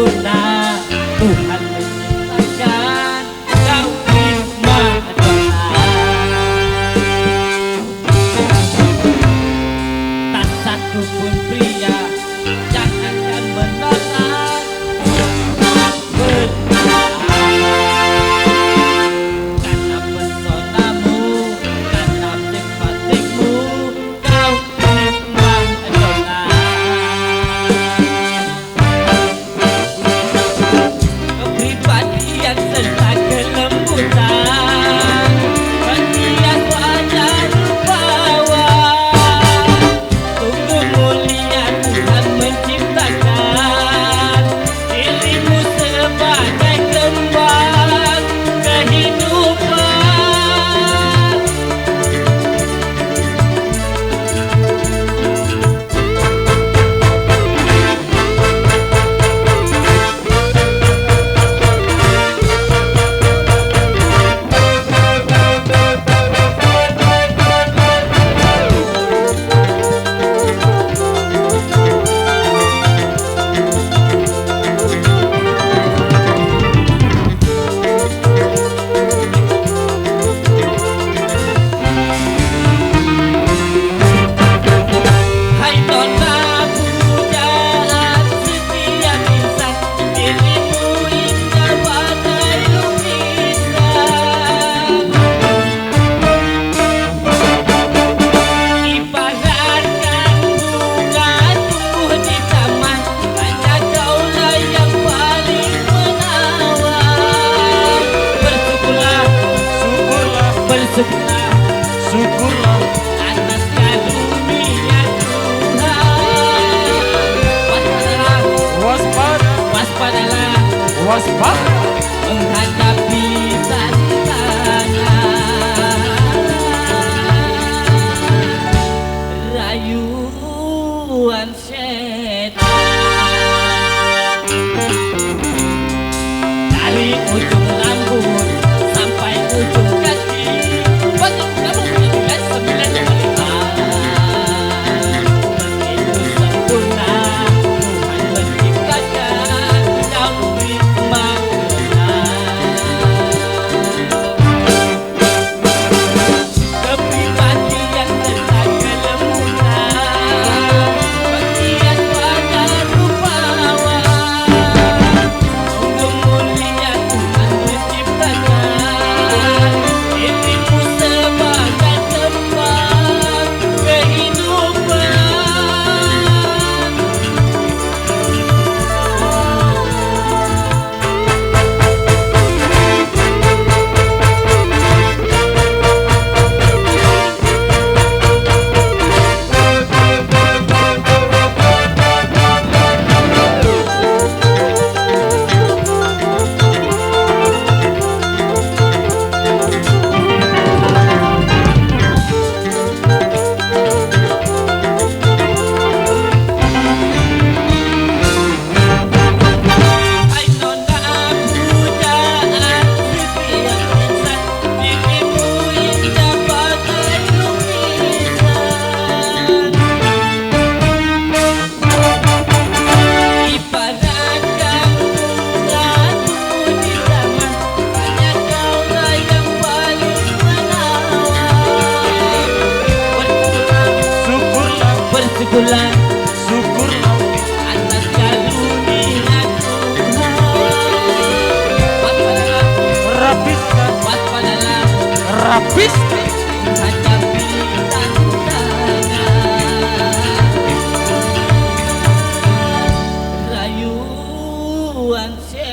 sempurna. Tuhan menciptakan kau prima dona. Tak satu pun pria yang akan menolak karena pesonamu, karena simpatikmu, kau prima dona. Kepribadian serta kelembutan menghias wajah rupawan. Sungguh mulia Tuhan menciptakan dirimu sebagai kembang kehidupan. Hai nona pujaan setiap insan, dirimu indah bagai lukisan. Ibaratkan bunga tumbuh di taman, hanya kaulah yang paling menawan. Bersyukurlah, bersyukurlah Syukurlah atas karunia Tuhan. Waspadalah, waspada, waspadalah waspada menghadapi tantangan rayuan setan. Dari ujung rambut sampai ujung kaki, banyak kamu punya 9,5. Begitu sempurna Tuhan menciptakan kau prima dona. Kepribadian serta kelembutan menghias wajah rupawan. Sungguh mulia Tuhan menciptakan dirimu sebagai kembang kehidupan. Hai nona pujaan setiap insan, dirimu indah bagai lukisan. Ibaratkan bunga tumbuh di taman, hanya kaulah yang paling menawan. Syukurlah, Bersyukurlah syukurlah atas karunia Tuhan. Waspadalah, Rapiskan, waspadalah rapiskan menghadapi tantangan rayuan setan.